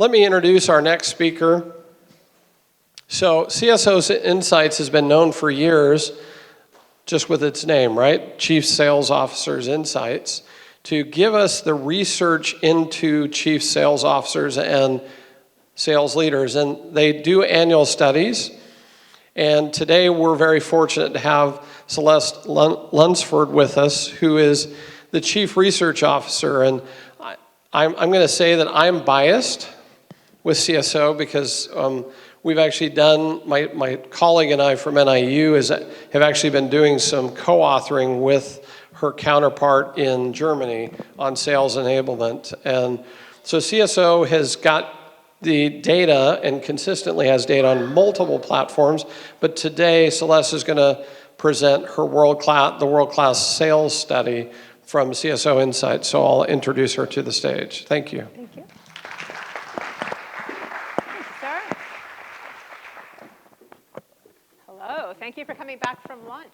Let me introduce our next speaker. So CSO Insights has been known for years, just with its name, right? Chief Sales Officer's Insights, to give us the research into chief sales officers and sales leaders. And they do annual studies. And today we're very fortunate to have Seleste Lunsford with us, who is the Chief Research Officer. And I'm going to say that I'm biased with CSO because we've actually done, my colleague and I from NIU have actually been doing some co-authoring with her counterpart in Germany on sales enablement. And so CSO has got the data and consistently has data on multiple platforms, but today Seleste is going to present her the world-class sales study from CSO Insights. So I'll introduce her to the stage. Thank you. Thank you. Thank you, sir. Hello, thank you for coming back from lunch.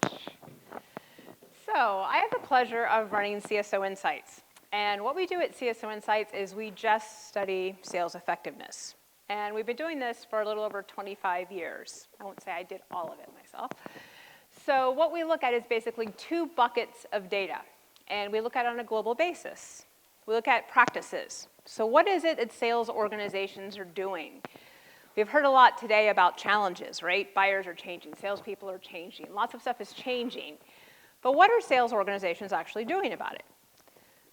So I have the pleasure of running CSO Insights. And what we do at CSO Insights is we just study sales effectiveness. And we've been doing this for a little over 25 years. I won't say I did all of it myself. So what we look at is basically 2 buckets of data. And we look at it on a global basis. We look at practices. So what is it that sales organizations are doing? We've heard a lot today about challenges, right? Buyers are changing, salespeople are changing, lots of stuff is changing. But what are sales organizations actually doing about it?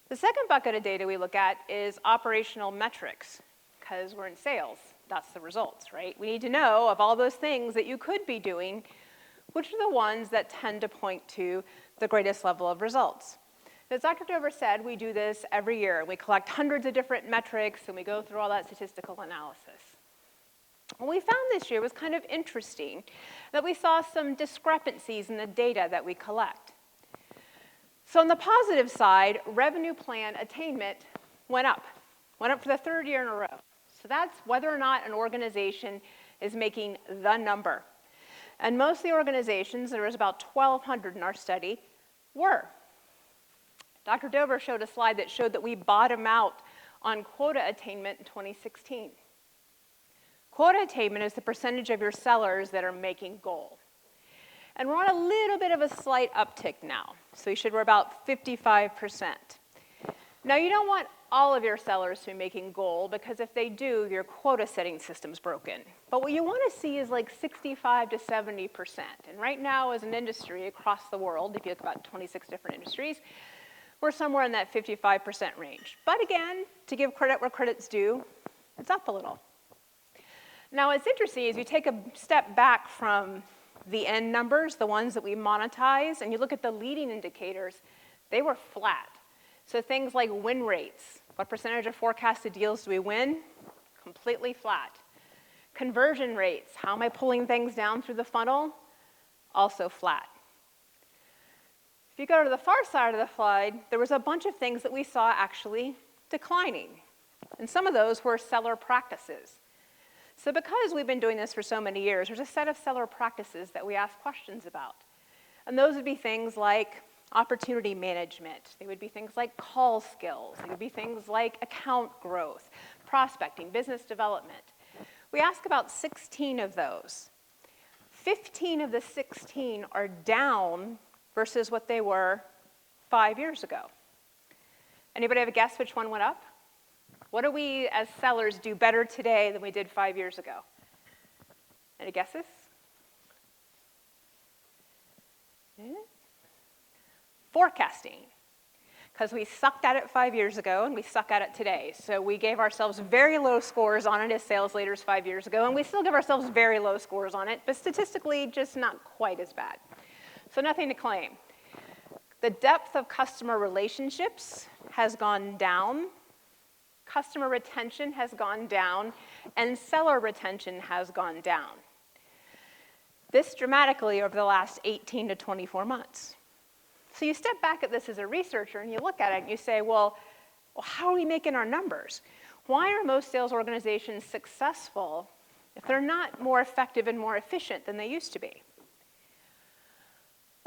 The second bucket of data we look at is operational metrics, because we're in sales, that's the results, right? We need to know of all those things that you could be doing, which are the ones that tend to point to the greatest level of results. As Dr. Dover said, we do this every year. We collect hundreds of different metrics, and we go through all that statistical analysis. What we found this year was kind of interesting, that we saw some discrepancies in the data that we collect. So on the positive side, revenue plan attainment went up for the 3rd year in a row. So that's whether or not an organization is making the number. And most of the organizations, there was about 1,200 in our study, were. Dr. Dover showed a slide that showed that we bottom out on quota attainment in 2016. Quota attainment is the percentage of your sellers that are making goal. And we're on a little bit of a slight uptick now. So we're about 55%. Now, you don't want all of your sellers to be making goal, because if they do, your quota setting system's broken. But what you want to see is like 65 to 70%. And right now, as an industry across the world, if you look about 26 different industries, we're somewhere in that 55% range. But again, to give credit where credit's due, it's up a little. Now, what's interesting is you take a step back from the end numbers, the ones that we monetize, and you look at the leading indicators, they were flat. So things like win rates, what percentage of forecasted deals do we win? Completely flat. Conversion rates, how am I pulling things down through the funnel? Also flat. If you go to the far side of the slide, there was a bunch of things that we saw actually declining. And some of those were seller practices. So because we've been doing this for so many years, there's a set of seller practices that we ask questions about. And those would be things like opportunity management. They would be things like call skills. They would be things like account growth, prospecting, business development. We ask about 16 of those. 15 of the 16 are down versus what they were 5 years ago. Anybody have a guess which one went up? What do we as sellers do better today than we did 5 years ago? Any guesses? Forecasting. Because we sucked at it 5 years ago and we suck at it today. So we gave ourselves very low scores on it as sales leaders 5 years ago, and we still give ourselves very low scores on it, but statistically just not quite as bad. So nothing to claim. The depth of customer relationships has gone down. Customer retention has gone down, and seller retention has gone down. This dramatically over the last 18 to 24 months. So you step back at this as a researcher and you look at it and you say, well, how are we making our numbers? Why are most sales organizations successful if they're not more effective and more efficient than they used to be?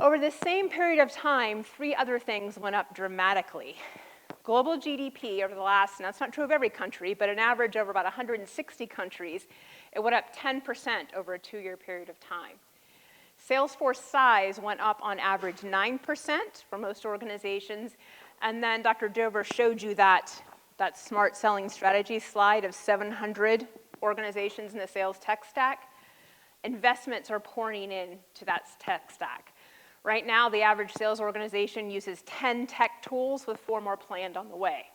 Over the same period of time, 3 other things went up dramatically. global GDP over the last, and that's not true of every country, but an average over about 160 countries, it went up 10% over a 2-year period of time. Salesforce size went up on average 9% for most organizations. And then Dr. Dover showed you that smart selling strategy slide of 700 organizations in the sales tech stack. Investments are pouring in to that tech stack. Right now, the average sales organization uses 10 tech tools with 4 more planned on the way.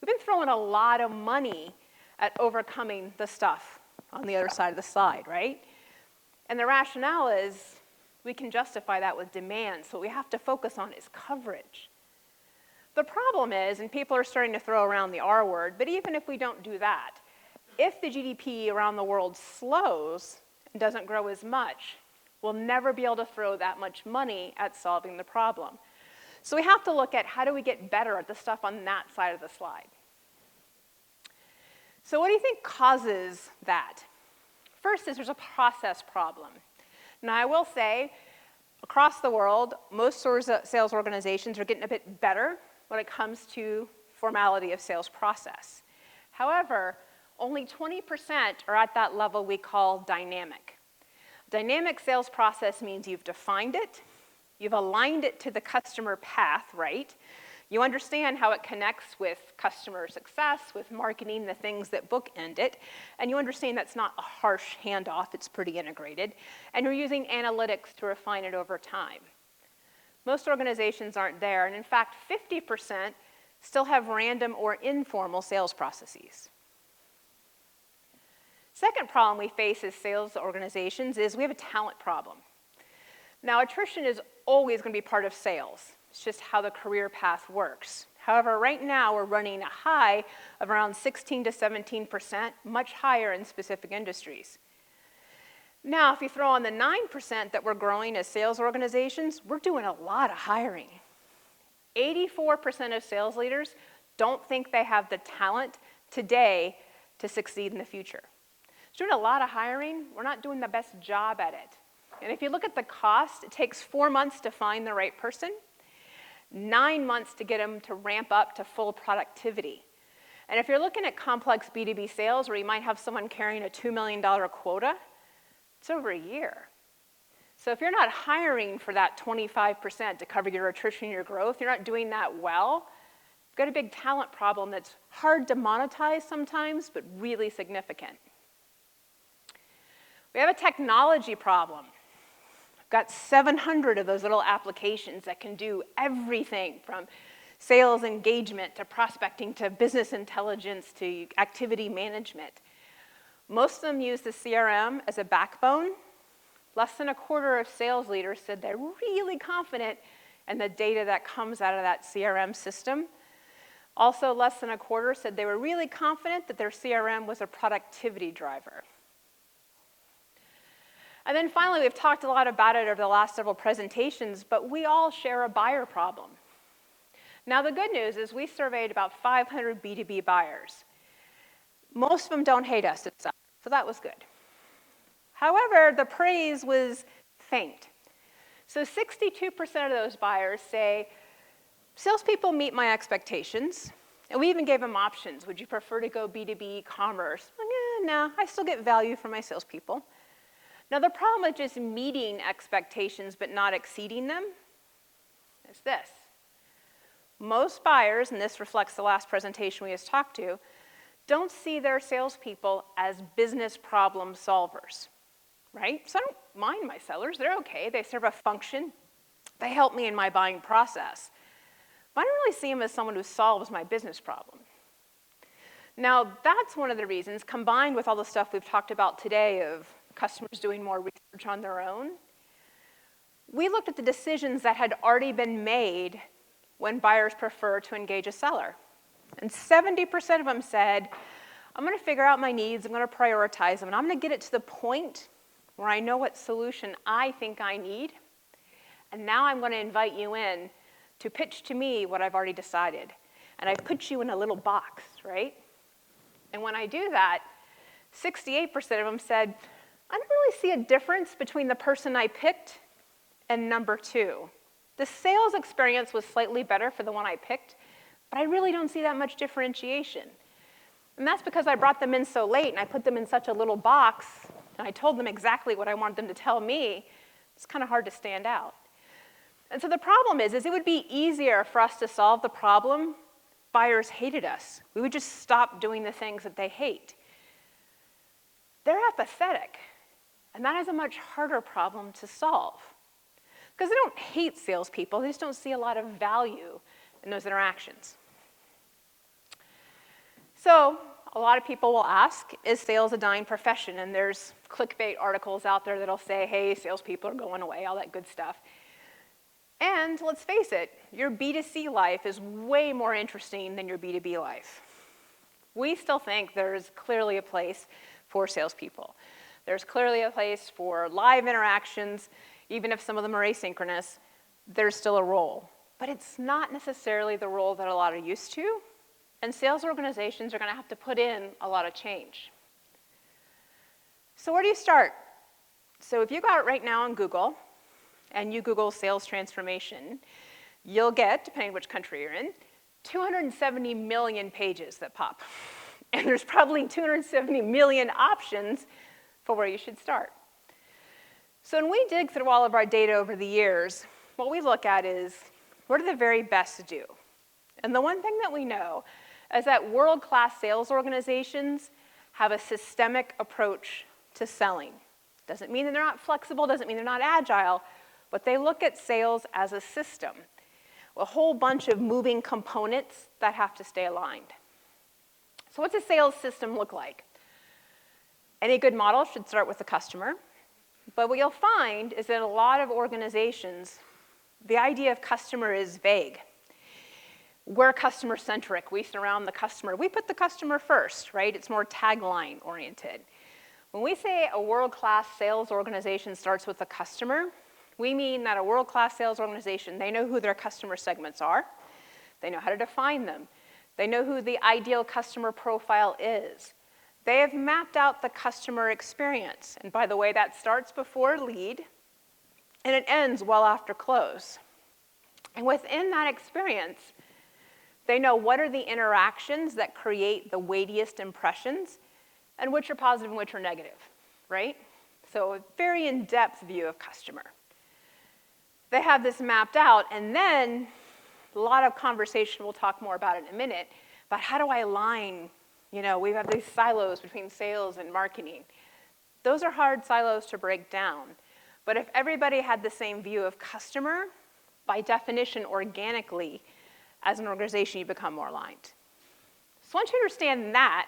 We've been throwing a lot of money at overcoming the stuff on the other side of the slide, right? And the rationale is we can justify that with demand, so what we have to focus on is coverage. The problem is, and people are starting to throw around the R word, but even if we don't do that, if the GDP around the world slows and doesn't grow as much, we'll never be able to throw that much money at solving the problem. So we have to look at how do we get better at the stuff on that side of the slide. So what do you think causes that? First is there's a process problem. Now I will say, across the world, most sales organizations are getting a bit better when it comes to formality of sales process. However, only 20% are at that level we call dynamic. Dynamic sales process means you've defined it, you've aligned it to the customer path, right? You understand how it connects with customer success, with marketing, the things that bookend it, and you understand that's not a harsh handoff, it's pretty integrated, and you're using analytics to refine it over time. Most organizations aren't there, and in fact, 50% still have random or informal sales processes. Second problem we face as sales organizations is we have a talent problem. Now, attrition is always going to be part of sales. It's just how the career path works. However, right now, we're running a high of around 16 to 17%, much higher in specific industries. Now, if you throw on the 9% that we're growing as sales organizations, we're doing a lot of hiring. 84% of sales leaders don't think they have the talent today to succeed in the future. So doing a lot of hiring, we're not doing the best job at it. And if you look at the cost, it takes 4 months to find the right person, 9 months to get them to ramp up to full productivity. And if you're looking at complex B2B sales where you might have someone carrying a $2 million quota, it's over a year. So if you're not hiring for that 25% to cover your attrition and your growth, you're not doing that well, you've got a big talent problem that's hard to monetize sometimes, but really significant. We have a technology problem. I've got 700 of those little applications that can do everything from sales engagement to prospecting to business intelligence to activity management. Most of them use the CRM as a backbone. Less than a quarter of sales leaders said they're really confident in the data that comes out of that CRM system. Also, less than a quarter said they were really confident that their CRM was a productivity driver. And then finally, we've talked a lot about it over the last several presentations, but we all share a buyer problem. Now, the good news is we surveyed about 500 B2B buyers. Most of them don't hate us, so that was good. However, the praise was faint. So 62% of those buyers say, salespeople meet my expectations, and we even gave them options. Would you prefer to go B2B commerce? No, I still get value from my salespeople. Now, the problem with just meeting expectations but not exceeding them is this. Most buyers, and this reflects the last presentation we just talked to, don't see their salespeople as business problem solvers, right? So I don't mind my sellers. They're okay. They serve a function. They help me in my buying process. But I don't really see them as someone who solves my business problem. Now, that's one of the reasons, combined with all the stuff we've talked about today of customers doing more research on their own, we looked at the decisions that had already been made when buyers prefer to engage a seller. And 70% of them said, I'm going to figure out my needs, I'm going to prioritize them, and I'm going to get it to the point where I know what solution I think I need, and now I'm going to invite you in to pitch to me what I've already decided. And I put you in a little box, right? And when I do that, 68% of them said, I don't really see a difference between the person I picked and number two. The sales experience was slightly better for the one I picked, but I really don't see that much differentiation. And that's because I brought them in so late and I put them in such a little box and I told them exactly what I wanted them to tell me. It's kind of hard to stand out. And so the problem is it would be easier for us to solve the problem. Buyers hated us. We would just stop doing the things that they hate. They're apathetic, and that is a much harder problem to solve. Because they don't hate salespeople, they just don't see a lot of value in those interactions. So a lot of people will ask, is sales a dying profession? And there's clickbait articles out there that'll say, hey, salespeople are going away, all that good stuff. And let's face it, your B2C life is way more interesting than your B2B life. We still think there's clearly a place for salespeople. There's clearly a place for live interactions, even if some of them are asynchronous, there's still a role. But it's not necessarily the role that a lot are used to, and sales organizations are going to have to put in a lot of change. So where do you start? So if you go out right now on Google, and you Google sales transformation, you'll get, depending on which country you're in, 270 million pages that pop. And there's probably 270 million options for where you should start. So when we dig through all of our data over the years, what we look at is, what are the very best to do? And the one thing that we know is that world-class sales organizations have a systemic approach to selling. Doesn't mean that they're not flexible, doesn't mean they're not agile, but they look at sales as a system, a whole bunch of moving components that have to stay aligned. So what's a sales system look like? Any good model should start with the customer, but what you'll find is that a lot of organizations, the idea of customer is vague. We're customer-centric, we surround the customer. We put the customer first, right? It's more tagline-oriented. When we say a world-class sales organization starts with the customer, we mean that a world-class sales organization, they know who their customer segments are, they know how to define them, they know who the ideal customer profile is. They have mapped out the customer experience, and by the way, that starts before lead, and it ends well after close. And within that experience, they know what are the interactions that create the weightiest impressions, and which are positive and which are negative, right? So a very in-depth view of customer. They have this mapped out, and then a lot of conversation, we'll talk more about it in a minute, about how do I align, we have these silos between sales and marketing. Those are hard silos to break down. But if everybody had the same view of customer, by definition, organically, as an organization, you become more aligned. So once you understand that,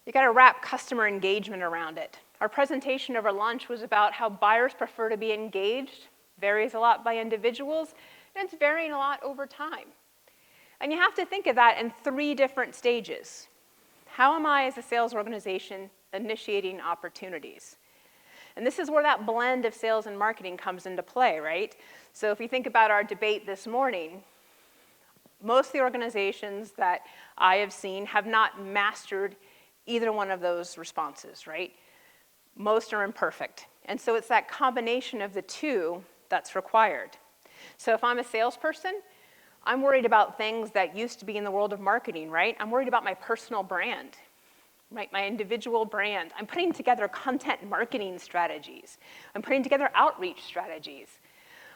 you got to wrap customer engagement around it. Our presentation over lunch was about how buyers prefer to be engaged, varies a lot by individuals, and it's varying a lot over time. And you have to think of that in 3 different stages. How am I, as a sales organization, initiating opportunities? And this is where that blend of sales and marketing comes into play, right? So if you think about our debate this morning, most of the organizations that I have seen have not mastered either one of those responses, right? Most are imperfect. And so it's that combination of the two that's required. So if I'm a salesperson, I'm worried about things that used to be in the world of marketing, right? I'm worried about my personal brand, right? My individual brand. I'm putting together content marketing strategies. I'm putting together outreach strategies.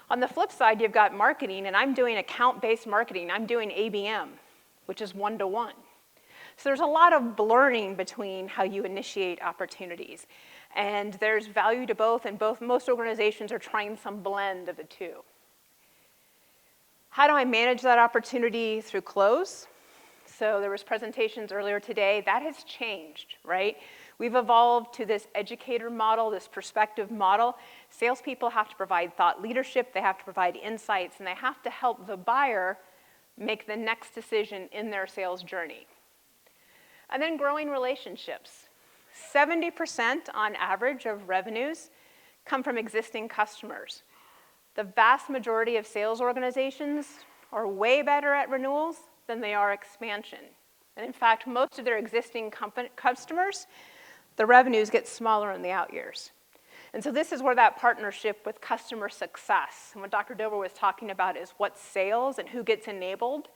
On the flip side, you've got marketing, and I'm doing account-based marketing. I'm doing ABM, which is one-to-one. So there's a lot of blurring between how you initiate opportunities. And there's value to both, and most organizations are trying some blend of the two. How do I manage that opportunity through close? So there was presentations earlier today. That has changed, right? We've evolved to this educator model, this perspective model. Salespeople have to provide thought leadership, they have to provide insights, and they have to help the buyer make the next decision in their sales journey. And then growing relationships. 70% on average of revenues come from existing customers. The vast majority of sales organizations are way better at renewals than they are expansion. And in fact, most of their existing customers, the revenues get smaller in the out years. And so this is where that partnership with customer success, and what Dr. Dover was talking about is what's sales and who gets enabled,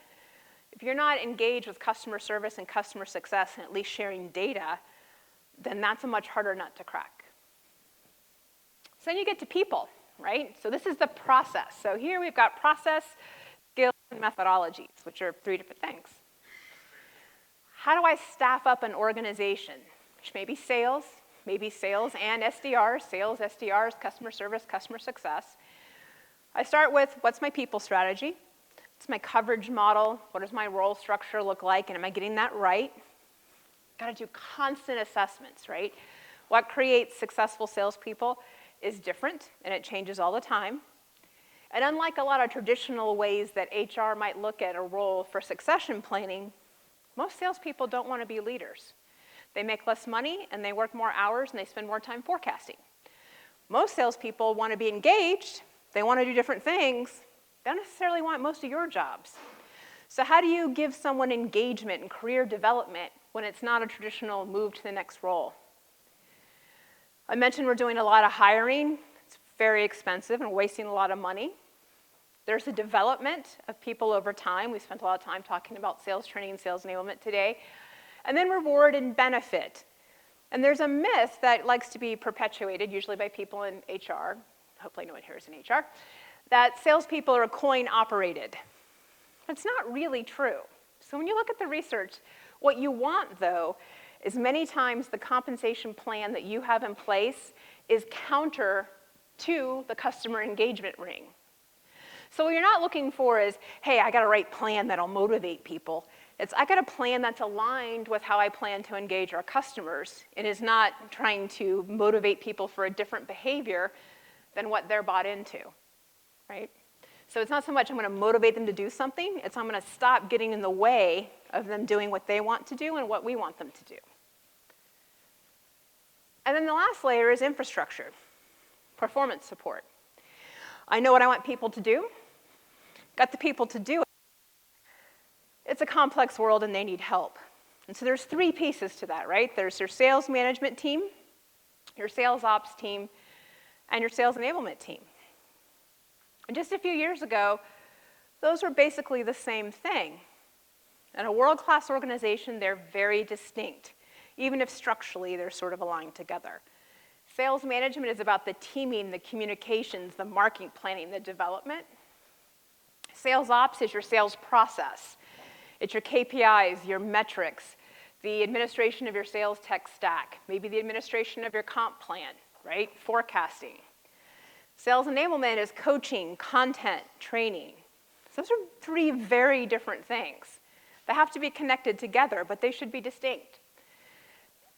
If you're not engaged with customer service and customer success and at least sharing data, then that's a much harder nut to crack. So then you get to people, right? So this is the process. So here we've got process, skills, and methodologies, which are 3 different things. How do I staff up an organization, which may be sales and SDRs, sales, SDRs, customer service, customer success. I start with, what's my people strategy? What's my coverage model? What does my role structure look like? And am I getting that right? Got to do constant assessments, right? What creates successful salespeople is different, and it changes all the time. And unlike a lot of traditional ways that HR might look at a role for succession planning, most salespeople don't want to be leaders. They make less money, and they work more hours, and they spend more time forecasting. Most salespeople want to be engaged. They want to do different things. They don't necessarily want most of your jobs. So how do you give someone engagement and career development when it's not a traditional move to the next role? I mentioned we're doing a lot of hiring. It's very expensive and wasting a lot of money. There's the development of people over time. We spent a lot of time talking about sales training and sales enablement today. And then reward and benefit. And there's a myth that likes to be perpetuated, usually by people in HR, hopefully no one here is in HR, that salespeople are coin operated. That's not really true. So when you look at the research, what you want, though, is many times the compensation plan that you have in place is counter to the customer engagement ring. So what you're not looking for is, hey, I got a right plan that'll motivate people. It's, I got a plan that's aligned with how I plan to engage our customers and is not trying to motivate people for a different behavior than what they're bought into, right? So it's not so much I'm going to motivate them to do something, it's I'm going to stop getting in the way of them doing what they want to do and what we want them to do. And then the last layer is infrastructure, performance support. I know what I want people to do, got the people to do it. It's a complex world and they need help. And so there's 3 pieces to that, right? There's your sales management team, your sales ops team, and your sales enablement team. And just a few years ago, those were basically the same thing. In a world-class organization, they're very distinct, even if structurally they're sort of aligned together. Sales management is about the teaming, the communications, the marketing planning, the development. Sales ops is your sales process. It's your KPIs, your metrics, the administration of your sales tech stack, maybe the administration of your comp plan, right? Forecasting. Sales enablement is coaching, content, training. So those are 3 very different things. They have to be connected together, but they should be distinct.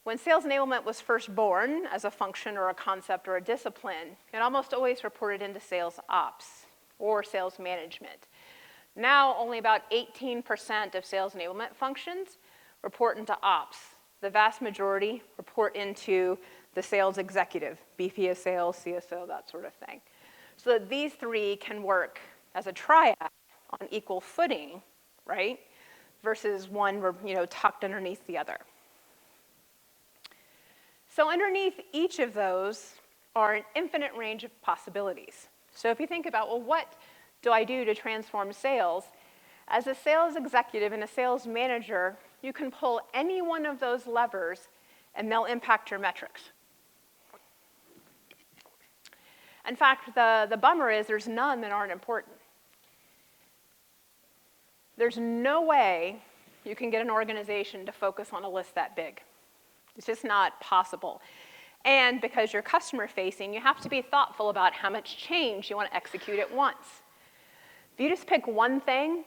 When sales enablement was first born as a function or a concept or a discipline, it almost always reported into sales ops or sales management. Now, only about 18% of sales enablement functions report into ops. The vast majority report into the sales executive, VP of sales, CSO, that sort of thing. So that these 3 can work as a triad on equal footing, right? Versus one, tucked underneath the other. So underneath each of those are an infinite range of possibilities. So if you think about, well, what do I do to transform sales? As a sales executive and a sales manager, you can pull any one of those levers and they'll impact your metrics. In fact, the bummer is there's none that aren't important. There's no way you can get an organization to focus on a list that big. It's just not possible. And because you're customer facing, you have to be thoughtful about how much change you want to execute at once. If you just pick one thing,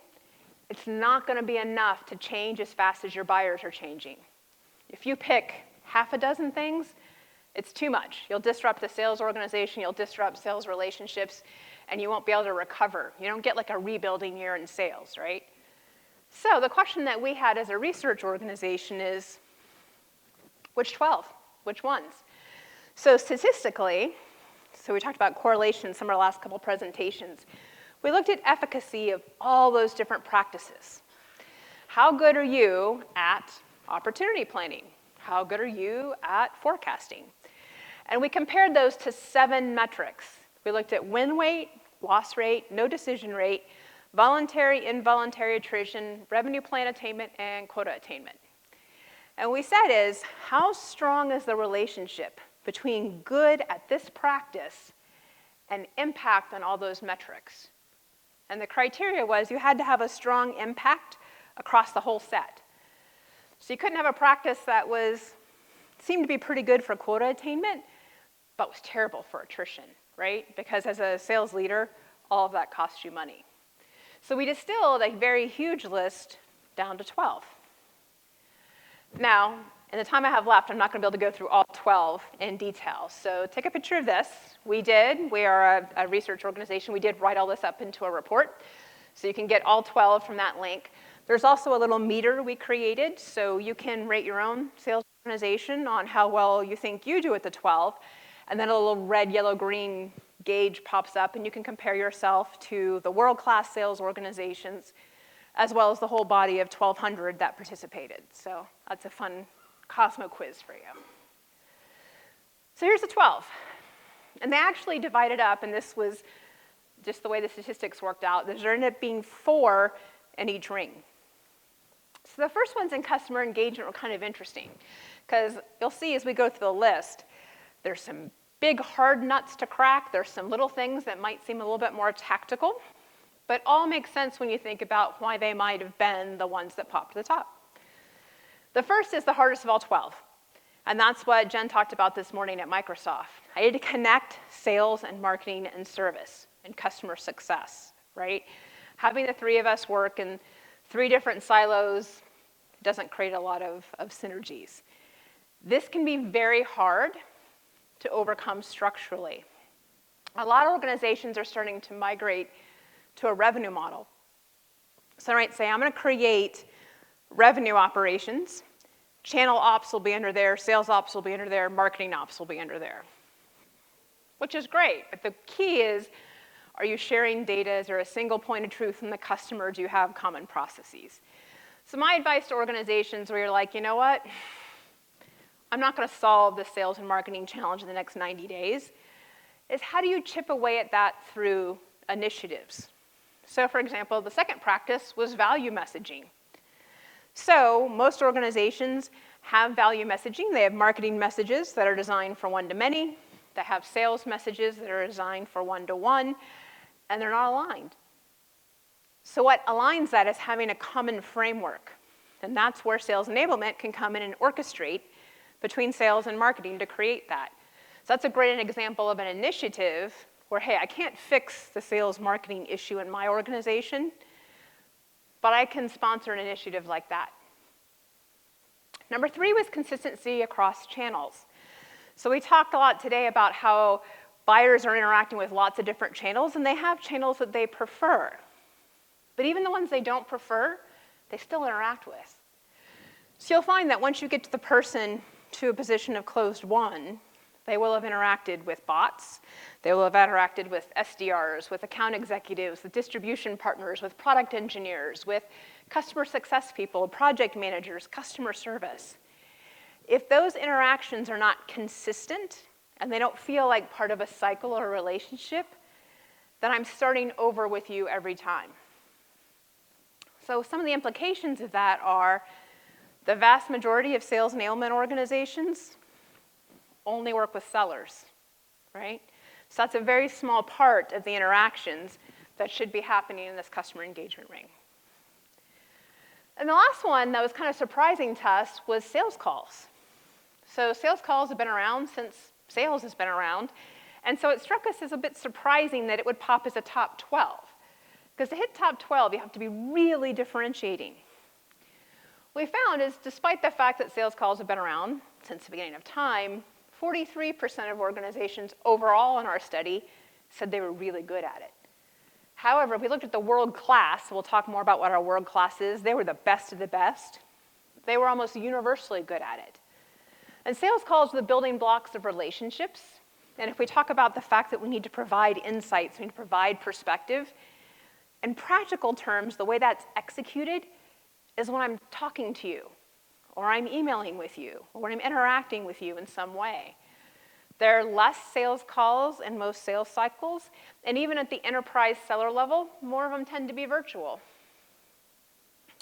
it's not going to be enough to change as fast as your buyers are changing. If you pick half a dozen things, it's too much. You'll disrupt the sales organization, you'll disrupt sales relationships, and you won't be able to recover. You don't get like a rebuilding year in sales, right? So the question that we had as a research organization is, which 12? Which ones? So statistically, so we talked about correlation in some of our last couple presentations. We looked at efficacy of all those different practices. How good are you at opportunity planning? How good are you at forecasting? And we compared those to 7 metrics. We looked at win rate, loss rate, no decision rate, voluntary, involuntary attrition, revenue plan attainment, and quota attainment. And what we said is, how strong is the relationship between good at this practice and impact on all those metrics? And the criteria was you had to have a strong impact across the whole set. So you couldn't have a practice that seemed to be pretty good for quota attainment, but was terrible for attrition, right? Because as a sales leader, all of that costs you money. So we distilled a very huge list down to 12. Now, in the time I have left, I'm not going to be able to go through all 12 in detail. So take a picture of this. We are a research organization. We did write all this up into a report. So you can get all 12 from that link. There's also a little meter we created, so you can rate your own sales organization on how well you think you do at the 12. And then a little red, yellow, green gauge pops up, and you can compare yourself to the world-class sales organizations, as well as the whole body of 1,200 that participated. So that's a fun Cosmo quiz for you. So here's the 12. And they actually divided up, and this was just the way the statistics worked out. There ended up being 4 in each ring. So the first ones in customer engagement were kind of interesting, because you'll see as we go through the list, there's some big hard nuts to crack. There's some little things that might seem a little bit more tactical, but all makes sense when you think about why they might have been the ones that popped to the top. The first is the hardest of all 12, and that's what Jen talked about this morning at Microsoft. I had to connect sales and marketing and service and customer success, right? Having the 3 of us work in 3 different silos doesn't create a lot of synergies. This can be very hard to overcome structurally. A lot of organizations are starting to migrate to a revenue model. So I might say, I'm going to create revenue operations. Channel ops will be under there, sales ops will be under there, marketing ops will be under there, which is great. But the key is, are you sharing data? Is there a single point of truth from the customer? Do you have common processes? So my advice to organizations where you're like, you know what? I'm not going to solve the sales and marketing challenge in the next 90 days, is how do you chip away at that through initiatives? So for example, the second practice was value messaging. So most organizations have value messaging. They have marketing messages that are designed for one-to-many. They have sales messages that are designed for one-to-one, and they're not aligned. So what aligns that is having a common framework. And that's where sales enablement can come in and orchestrate between sales and marketing to create that. So that's a great example of an initiative where, hey, I can't fix the sales marketing issue in my organization, but I can sponsor an initiative like that. Number 3 was consistency across channels. So we talked a lot today about how buyers are interacting with lots of different channels, and they have channels that they prefer. But even the ones they don't prefer, they still interact with. So you'll find that once you get to the person to a position of closed won, they will have interacted with bots. They will have interacted with SDRs, with account executives, with distribution partners, with product engineers, with customer success people, project managers, customer service. If those interactions are not consistent and they don't feel like part of a cycle or a relationship, then I'm starting over with you every time. So some of the implications of that are the vast majority of sales enablement organizations only work with sellers, right? So that's a very small part of the interactions that should be happening in this customer engagement ring. And the last one that was kind of surprising to us was sales calls. So sales calls have been around since sales has been around. And so it struck us as a bit surprising that it would pop as a top 12. Because to hit top 12, you have to be really differentiating. What we found is, despite the fact that sales calls have been around since the beginning of time, 43% of organizations overall in our study said they were really good at it. However, if we looked at the world class, we'll talk more about what our world class is, they were the best of the best. They were almost universally good at it. And sales calls are the building blocks of relationships. And if we talk about the fact that we need to provide insights, we need to provide perspective, in practical terms, the way that's executed is when I'm talking to you, or I'm emailing with you, or when I'm interacting with you in some way. There are less sales calls in most sales cycles, and even at the enterprise seller level, more of them tend to be virtual.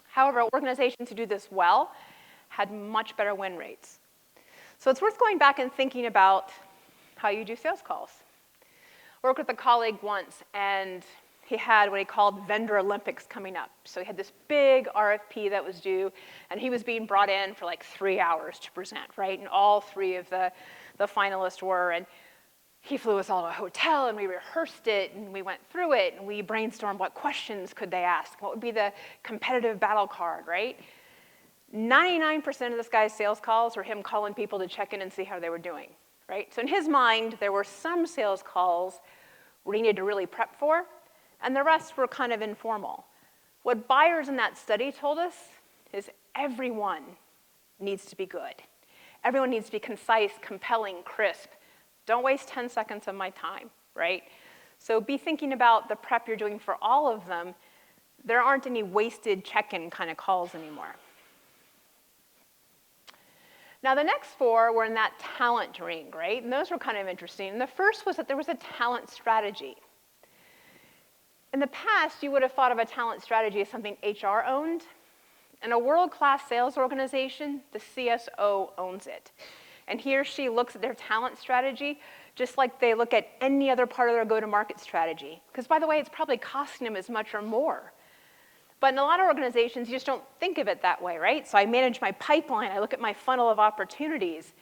However, organizations who do this well had much better win rates. So it's worth going back and thinking about how you do sales calls. I worked with a colleague once, and he had what he called Vendor Olympics coming up. So he had this big RFP that was due, and he was being brought in for like 3 hours to present, right? And all 3 of the finalists were, and he flew us all to a hotel, and we rehearsed it, and we went through it, and we brainstormed what questions could they ask, what would be the competitive battle card, right? 99% of this guy's sales calls were him calling people to check in and see how they were doing, right? So in his mind, there were some sales calls where he needed to really prep for, and the rest were kind of informal. What buyers in that study told us is everyone needs to be good. Everyone needs to be concise, compelling, crisp. Don't waste 10 seconds of my time, right? So be thinking about the prep you're doing for all of them. There aren't any wasted check-in kind of calls anymore. Now, the next 4 were in that talent ring, right? And those were kind of interesting. And the first was that there was a talent strategy. In the past, you would have thought of a talent strategy as something HR owned. In a world-class sales organization, the CSO owns it. And he or she looks at their talent strategy just like they look at any other part of their go-to-market strategy. Because, by the way, it's probably costing them as much or more. But in a lot of organizations, you just don't think of it that way, right? So I manage my pipeline. I look at my funnel of opportunities.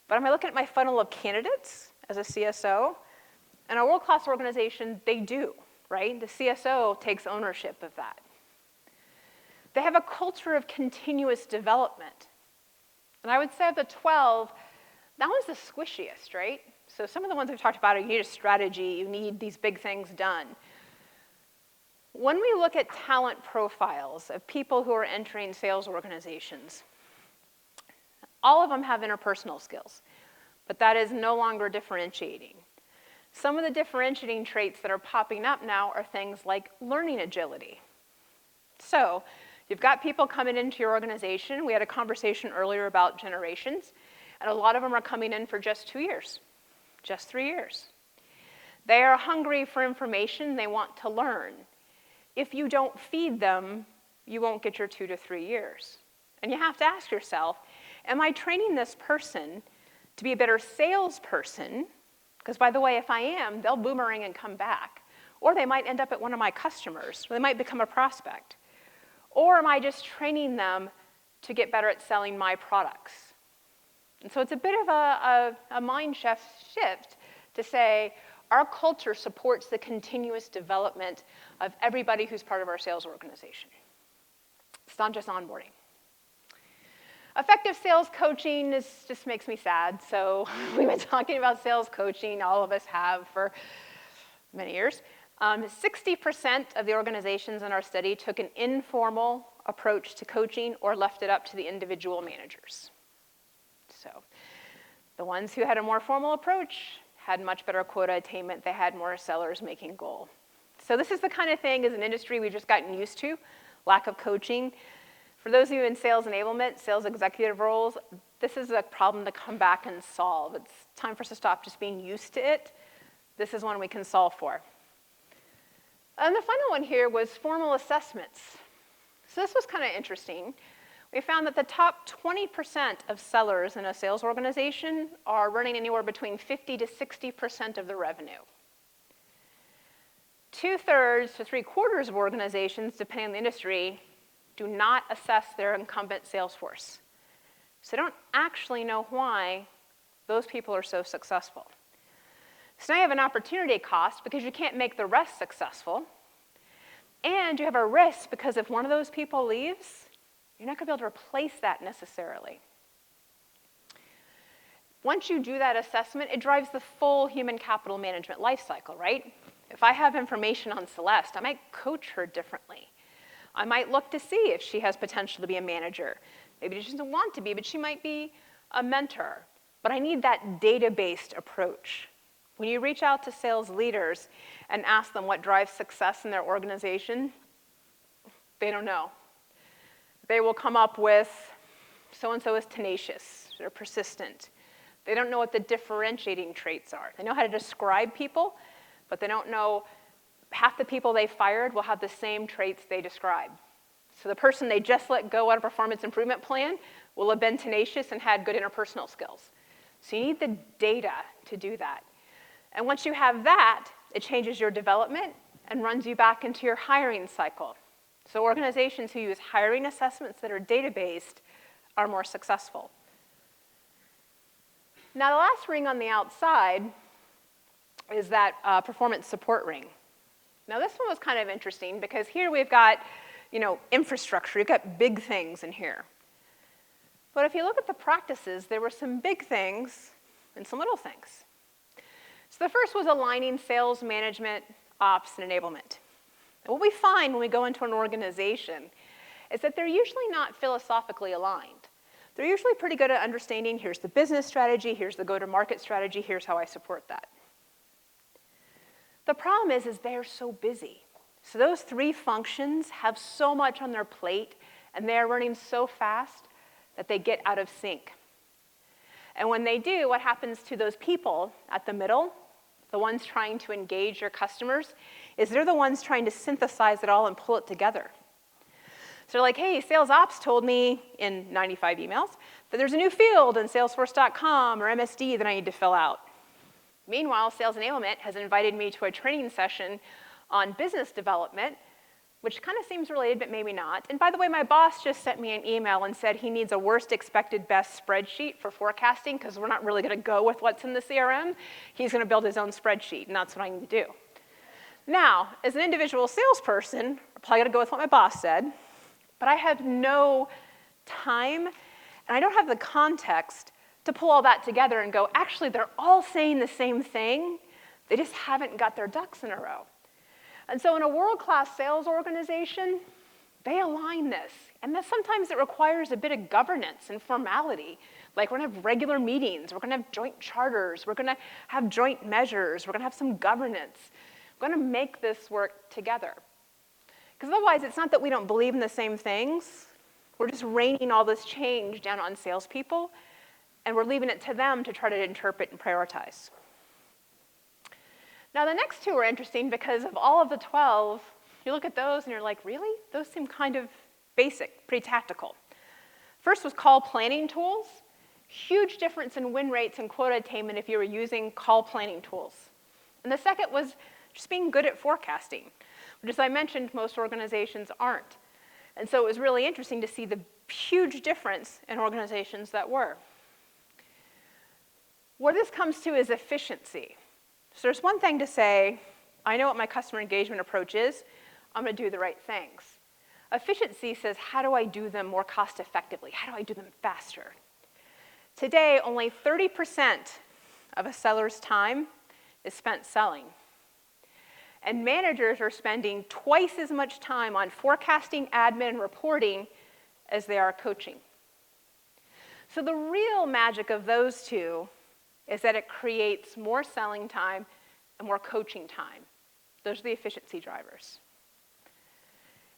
But am I looking at my funnel of candidates as a CSO? In a world-class organization, they do, right? The CSO takes ownership of that. They have a culture of continuous development. And I would say of the 12, that one's the squishiest, right? So some of the ones we've talked about are you need a strategy, you need these big things done. When we look at talent profiles of people who are entering sales organizations, all of them have interpersonal skills, but that is no longer differentiating. Some of the differentiating traits that are popping up now are things like learning agility. So you've got people coming into your organization. We had a conversation earlier about generations, and a lot of them are coming in for just 2 years, just 3 years. They are hungry for information. They want to learn. If you don't feed them, you won't get your 2 to 3 years. And you have to ask yourself, am I training this person to be a better salesperson? Because, by the way, if I am, they'll boomerang and come back. Or they might end up at one of my customers. Or they might become a prospect. Or am I just training them to get better at selling my products? And so it's a bit of a mind shift to say, our culture supports the continuous development of everybody who's part of our sales organization. It's not just onboarding. Effective sales coaching just makes me sad. So we've been talking about sales coaching, all of us have for many years. 60% of the organizations in our study took an informal approach to coaching or left it up to the individual managers. So the ones who had a more formal approach had much better quota attainment. They had more sellers making goal. So this is the kind of thing as an industry we've just gotten used to, lack of coaching. For those of you in sales enablement, sales executive roles, this is a problem to come back and solve. It's time for us to stop just being used to it. This is one we can solve for. And the final one here was formal assessments. So this was kind of interesting. We found that the top 20% of sellers in a sales organization are running anywhere between 50 to 60% of the revenue. 2/3 to 3/4 of organizations, depending on the industry, do not assess their incumbent sales force. So they don't actually know why those people are so successful. So now you have an opportunity cost because you can't make the rest successful. And you have a risk because if one of those people leaves, you're not going to be able to replace that necessarily. Once you do that assessment, it drives the full human capital management life cycle, right? If I have information on Celeste, I might coach her differently. I might look to see if she has potential to be a manager. Maybe she doesn't want to be, but she might be a mentor. But I need that data-based approach. When you reach out to sales leaders and ask them what drives success in their organization, they don't know. They will come up with, so-and-so is tenacious, they're persistent, They don't know what the differentiating traits are. They know how to describe people, but they don't know half the people they fired will have the same traits they describe. So the person they just let go on a performance improvement plan will have been tenacious and had good interpersonal skills. So you need the data to do that. And once you have that, it changes your development and runs you back into your hiring cycle. So organizations who use hiring assessments that are data-based are more successful. Now, the last ring on the outside is that performance support ring. Now, this one was kind of interesting because here we've got, infrastructure. You've got big things in here. But if you look at the practices, there were some big things and some little things. So the first was aligning sales, management, ops, and enablement. And what we find when we go into an organization is that they're usually not philosophically aligned. They're usually pretty good at understanding, here's the business strategy, here's the go-to-market strategy, here's how I support that. The problem is they're so busy. So those three functions have so much on their plate, and they're running so fast that they get out of sync. And when they do, what happens to those people at the middle, the ones trying to engage your customers, is they're the ones trying to synthesize it all and pull it together. So they're like, hey, sales ops told me in 95 emails that there's a new field in salesforce.com or MSD that I need to fill out. Meanwhile, sales enablement has invited me to a training session on business development, which kind of seems related, but maybe not. And by the way, my boss just sent me an email and said he needs a worst expected best spreadsheet for forecasting because we're not really going to go with what's in the CRM. He's going to build his own spreadsheet, and that's what I need to do. Now, as an individual salesperson, I'm probably going to go with what my boss said, but I have no time, and I don't have the context to pull all that together and go, actually, they're all saying the same thing. They just haven't got their ducks in a row. And so in a world-class sales organization, they align this. And then sometimes it requires a bit of governance and formality. Like we're going to have regular meetings. We're going to have joint charters. We're going to have joint measures. We're going to have some governance. We're going to make this work together. Because otherwise, it's not that we don't believe in the same things. We're just raining all this change down on salespeople, and we're leaving it to them to try to interpret and prioritize. Now, the next two are interesting because of all of the 12, you look at those and you're like, really? Those seem kind of basic, pretty tactical. First was call planning tools. Huge difference in win rates and quota attainment if you were using call planning tools. And the second was just being good at forecasting, which, as I mentioned, most organizations aren't. And so it was really interesting to see the huge difference in organizations that were. What this comes to is efficiency. So there's one thing to say, I know what my customer engagement approach is. I'm going to do the right things. Efficiency says, how do I do them more cost effectively? How do I do them faster? Today, only 30% of a seller's time is spent selling. And managers are spending twice as much time on forecasting, admin, and reporting as they are coaching. So the real magic of those two is that it creates more selling time and more coaching time. Those are the efficiency drivers.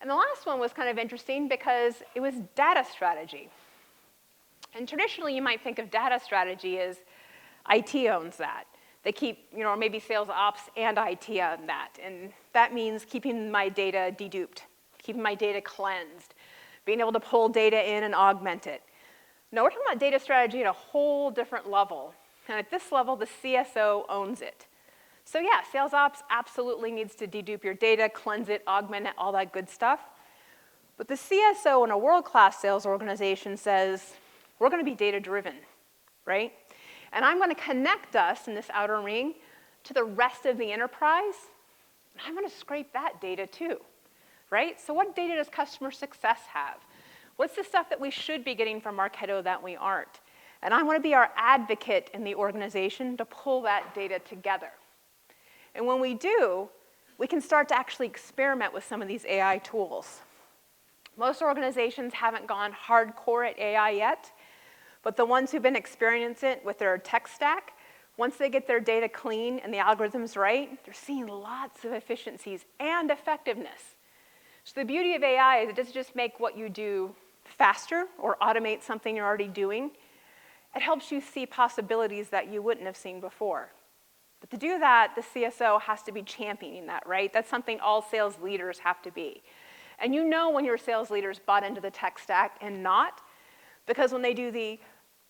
And the last one was kind of interesting because it was data strategy. And traditionally, you might think of data strategy as IT owns that. They keep, or maybe sales ops and IT own that. And that means keeping my data deduped, keeping my data cleansed, being able to pull data in and augment it. No, we're talking about data strategy at a whole different level. And at this level, the CSO owns it. So yeah, sales ops absolutely needs to dedupe your data, cleanse it, augment it, all that good stuff. But the CSO in a world-class sales organization says, we're going to be data-driven, right? And I'm going to connect us in this outer ring to the rest of the enterprise. And I'm going to scrape that data too, right? So what data does customer success have? What's the stuff that we should be getting from Marketo that we aren't? And I want to be our advocate in the organization to pull that data together. And when we do, we can start to actually experiment with some of these AI tools. Most organizations haven't gone hardcore at AI yet, but the ones who've been experiencing it with their tech stack, once they get their data clean and the algorithms right, they're seeing lots of efficiencies and effectiveness. So the beauty of AI is it doesn't just make what you do faster or automate something you're already doing. it helps you see possibilities that you wouldn't have seen before. But to do that, the CSO has to be championing that, right? That's something all sales leaders have to be. And you know when your sales leaders bought into the tech stack and not, because when they do the,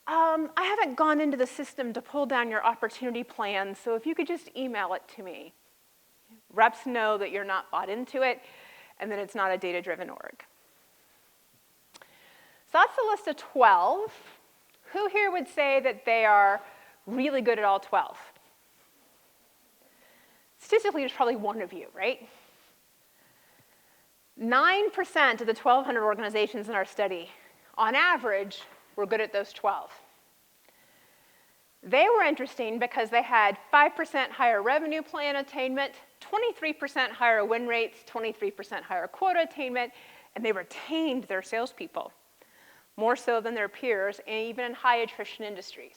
I haven't gone into the system to pull down your opportunity plan, so if you could just email it to me. Reps know that you're not bought into it, and that it's not a data-driven org. So that's the list of 12. Who here would say that they are really good at all 12? Statistically, there's probably one of you, right? 9% of the 1,200 organizations in our study, on average, were good at those 12. They were interesting because they had 5% higher revenue plan attainment, 23% higher win rates, 23% higher quota attainment, and they retained their salespeople, more so than their peers, and even in high attrition industries.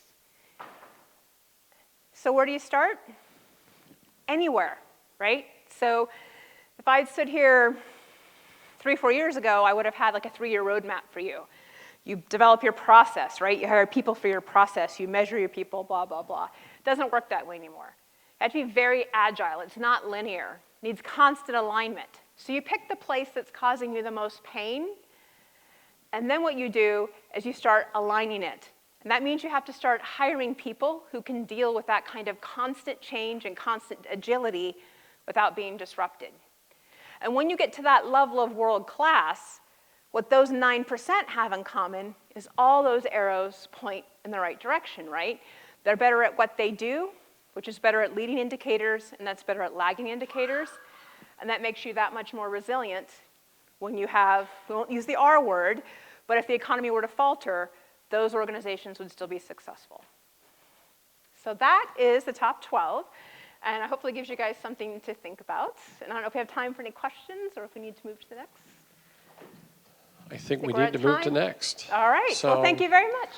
So where do you start? Anywhere, right? So if I'd stood here 3 or 4 years ago, I would have had like a 3-year roadmap for you. You develop your process, right? You hire people for your process. You measure your people, blah, blah, blah. It doesn't work that way anymore. You have to be very agile. It's not linear. It needs constant alignment. So you pick the place that's causing you the most pain, and then what you do is you start aligning it. And that means you have to start hiring people who can deal with that kind of constant change and constant agility without being disrupted. And when you get to that level of world class, what those 9% have in common is all those arrows point in the right direction, right? They're better at what they do, which is better at leading indicators, and that's better at lagging indicators. And that makes you that much more resilient when you have, we won't use the R word, but if the economy were to falter, those organizations would still be successful. So that is the top 12. And it hopefully gives you guys something to think about. And I don't know if we have time for any questions or if we need to move to the next. I think we need to move to next. All right. So, well, thank you very much.